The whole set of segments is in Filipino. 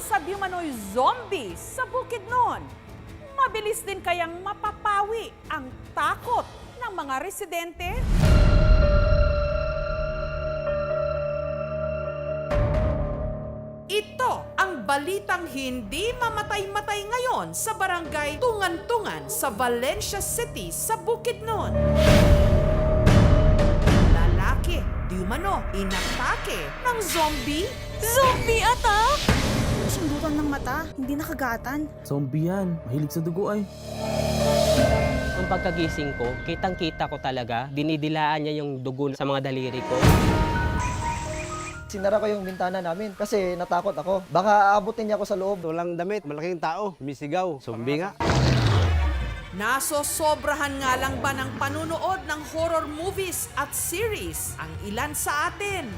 sa di umano'y zombie sa Bukidnon. Mabilis din kayang mapapawi ang takot ng mga residente? Ito ang balitang hindi mamatay-matay ngayon sa barangay Tungan-Tungan sa Valencia City sa Bukidnon. Lalaki, di umano, inatake ng zombie. Zombie attack! Sundutan ng mata, hindi nakagatan. Zombie yan. Mahilig sa dugo ay. Ang pagkagising ko, kitang-kita ko talaga, dinidilaan niya yung dugo sa mga daliri ko. Sinara ko yung bintana namin kasi natakot ako. Baka aabutin niya ako sa loob. Walang damit, malaking tao, misigaw, zombie nga. Nasosobrahan nga lang ba ng panunood ng horror movies at series ang ilan sa atin?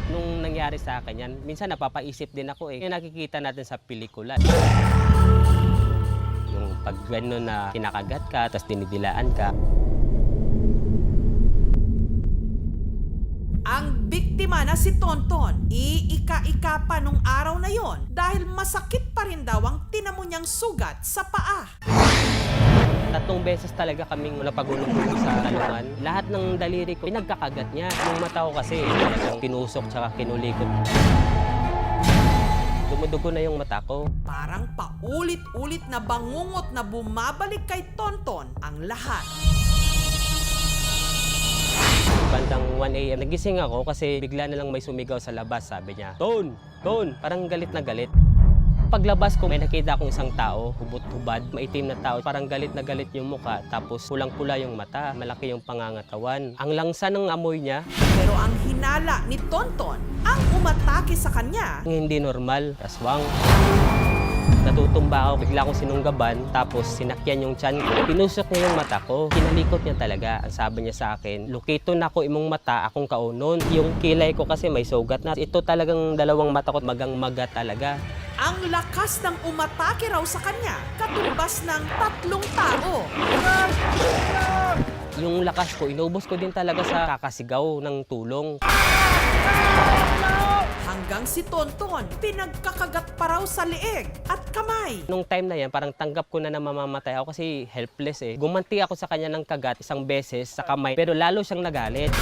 Nung nangyari sa akin yan, minsan napapaisip din ako yung nakikita natin sa pelikula. Yung pag gano'n na kinakagat ka, tapos dinidilaan ka. Ang biktima na si Tonton, iika-ika pa nung araw na yon dahil masakit pa rin daw ang tinamo niyang sugat sa paa. 3 beses talaga kaming napagulong-gulong sa talungan. Lahat ng daliri ko, pinagkakagat niya. Yung mata ko kasi, talagang tinusok tsaka kinulikot. Dumudugo na yung mata ko. Parang paulit-ulit na bangungot na bumabalik kay Tonton ang lahat. Bandang 1 AM, nagising ako kasi bigla na lang may sumigaw sa labas, sabi niya, Ton! Ton! Parang galit na galit. Paglabas ko, may nakita akong isang tao, hubot-hubad, maitim na tao, parang galit na galit yung muka, tapos pulang-pula yung mata, malaki yung pangangatawan. Ang langsa ng amoy niya, Pero ang hinala ni Tonton, ang umatake sa kanya, hindi normal, aswang. Natutumba ako, bigla akong sinunggaban, tapos sinakyan yung tiyan ko. Pinusok niya yung mata ko, kinalikot niya talaga. Ang sabi niya sa akin, Lukiton ako imong mata, akong kaunon. Yung kilay ko kasi may sugat na. Ito talagang dalawang mata ko, magang-maga talaga. ang lakas ng umatake raw sa kanya, katumbas ng 3 tao. Yung lakas ko, inubos ko din talaga sa kakasigaw ng tulong. Hanggang si Tonton, pinagkakagat pa raw sa leeg at kamay. Nung time na yan, parang tanggap ko na mamamatay ako kasi helpless eh. Gumanti ako sa kanya ng kagat 1 beses sa kamay, pero lalo siyang nagalit.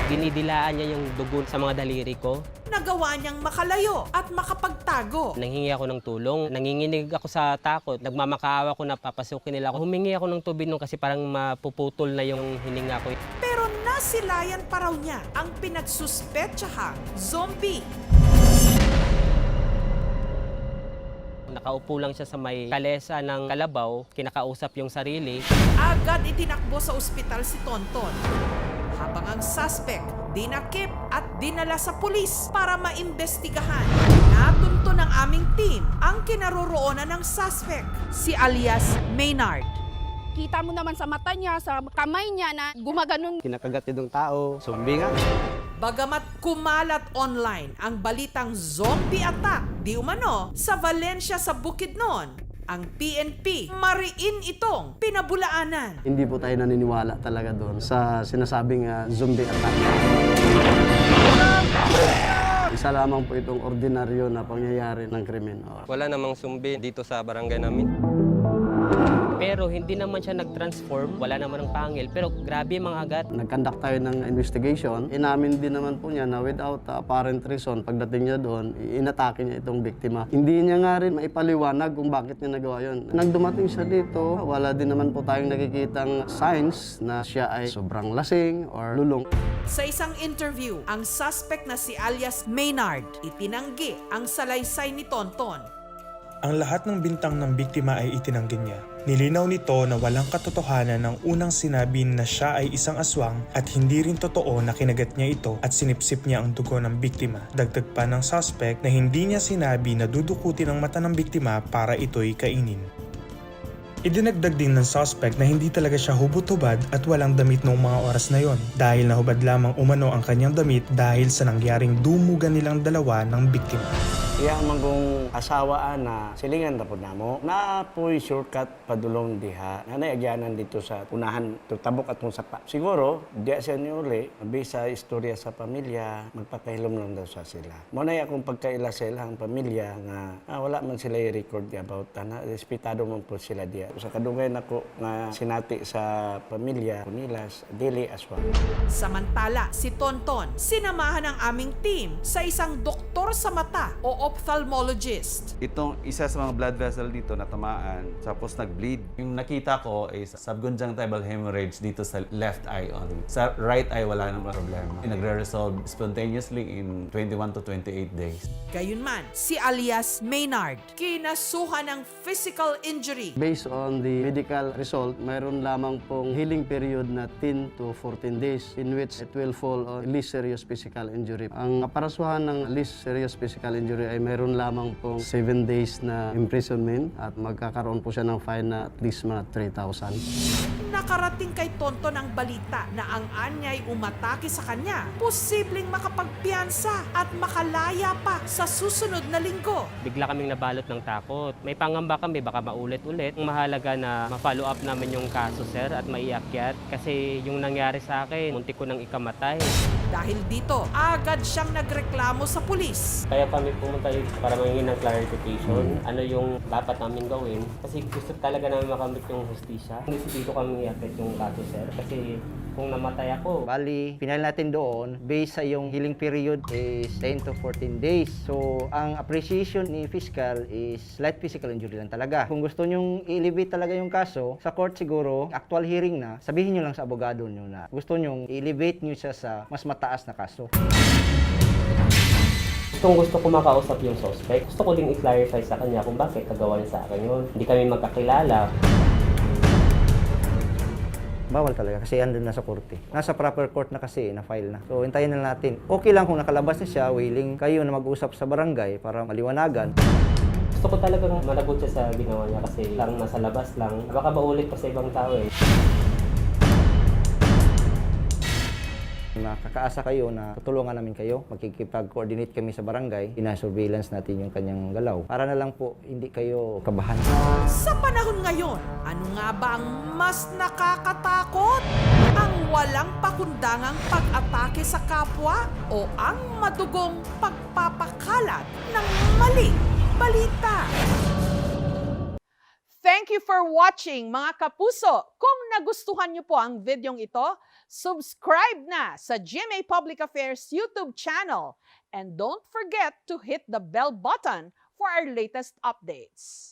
Dinidilaan niya yung dugo sa mga daliri ko. Nagawa niyang makalayo at makapagtago. Nanghingi ako ng tulong, nanginginig ako sa takot, nagmamakaawa ko na papasukin nila ako. Humingi ako ng tubig nung kasi parang mapuputol na yung hininga ko. Pero nasilayan pa raw niya ang pinagsuspetsahang zombie. Nakaupo lang siya sa may kalesa ng kalabaw, kinakausap yung sarili. Agad itinakbo sa ospital si Tonton. Habang ang suspect dinakip at dinala sa pulis para maimbestigahan. Natunto ng aming team ang kinaroroonan ng suspect, si alias Maynard. Kita mo naman sa mata niya, sa kamay niya na gumaganon. Kinakagat yung tao, zombie nga. Bagamat kumalat online ang balitang zombie attack di umano sa Valencia sa Bukidnon, ang PNP mariin itong pinabulaanan. Hindi po tayo naniniwala talaga doon sa sinasabing zombie attack. Isa lamang po itong ordinaryo na pangyayari ng krimen. Wala namang zombie dito sa barangay namin. Pero hindi naman siya nag-transform, wala naman ng pangil, pero grabe yung mga agat. Nag-conduct tayo ng investigation. Inamin din naman po niya na without apparent reason, pagdating niya doon, inatake niya itong biktima. Hindi niya nga rin maipaliwanag kung bakit niya nagawa yun. Nang dumating siya dito, wala din naman po tayong nakikitang signs na siya ay sobrang lasing or lulong. Sa isang interview, ang suspect na si alias Maynard itinanggi ang salaysay ni Tonton. Ang lahat ng bintang ng biktima ay itinanggi niya. Nilinaw nito na walang katotohanan ng unang sinabi na siya ay isang aswang at hindi rin totoo na kinagat niya ito at sinipsip niya ang dugo ng biktima. Dagdag pa ng suspect na hindi niya sinabi na dudukutin ang mata ng biktima para ito'y kainin. Idinagdag din ng suspect na hindi talaga siya hubot-hubad at walang damit noong mga oras na yon dahil nahubad lamang umano ang kanyang damit dahil sa nangyaring dumugan nilang dalawa ng biktima. Iya magong asawaan na silingan na po namo. Naapoy shortcut padulong diha. Nanay agyanan dito sa unahan tutabok atong sapa. Siguro, diya siya ni uli, bisa istorya sa pamilya, magpakahilom lang daw sa sila. Muna akong pagkaila sa ilang pamilya nga wala man sila i-record about na respetado man po sila diya. Sa kadugay nako nga sinati sa pamilya, Kunilas, dili aswang. Samantala, si Tonton, sinamahan ng aming team sa isang doktor sa mata o ophthalmologist. Itong isa sa mga blood vessel dito na tamaan, tapos nag-bleed. Yung nakita ko is subconjunctival hemorrhage dito sa left eye only. Sa right eye, wala nang problema. Nagre-resolve spontaneously in 21 to 28 days. Gayunman, si alias Maynard, kinasuhan ng physical injury. Based on the medical result, mayroon lamang pong healing period na 10 to 14 days in which it will fall on least serious physical injury. Ang kaparasuhan ng least serious physical injury ay mayroon lamang pong 7 days na imprisonment at magkakaroon po siya ng fine na at least mga 3,000. Nakarating kay Tonton ang balita na ang anyay umatake sa kanya, posibleng makapagpiyansa at makalaya pa sa susunod na linggo. Bigla kaming nabalot ng takot. May pangamba kami, baka maulit-ulit. Ang mahalaga na ma-follow up namin yung kaso, sir, at maiakyat. Kasi yung nangyari sa akin, muntik ko nang ikamatay. Dahil dito, agad siyang nagreklamo sa pulis. Kaya kami pumunta dito para mangingin ng clarification. Ano yung dapat namin gawin. Kasi gusto talaga namin makamit yung hustisya. Hindi dito kami iakit yung kaso, sir. Kasi kung namatay ako, Bali, pinal natin doon, based sa yung healing period is 10 to 14 days. So, ang appreciation ni fiscal is slight physical injury lang talaga. Kung gusto nyong i-elevate talaga yung kaso, sa court siguro, actual hearing na, sabihin nyo lang sa abogado nyo na gusto nyong i-elevate nyo siya sa mas mataas na kaso. gusto ko makausap yung suspect. Gusto ko din i-clarify sa kanya kung bakit kagawa niya sa akin yun. Hindi kami magkakilala. Bawal talaga kasi andun na sa korte. Nasa proper court na kasi, na-file na. So, hintayin na natin. Okay lang kung nakalabas na siya, willing kayo na mag-usap sa barangay para maliwanagan. Gusto ko talagang managot siya sa ginawa niya kasi lang nasa labas lang. Baka maulit pa sa ibang tao eh. Nakakaasa kayo na tutulungan namin kayo. Magkikipag-coordinate kami sa barangay. Ina-surveillance natin yung kanyang galaw. Para na lang po hindi kayo kabahan. Sa panahon ngayon, ano nga ba ang mas nakakatakot? Ang walang pakundangang pag-atake sa kapwa o ang madugong pagpapakalat ng maling balita? Thank you for watching, mga kapuso. Kung nagustuhan niyo po ang videong ito, subscribe na sa GMA Public Affairs YouTube channel. And don't forget to hit the bell button for our latest updates.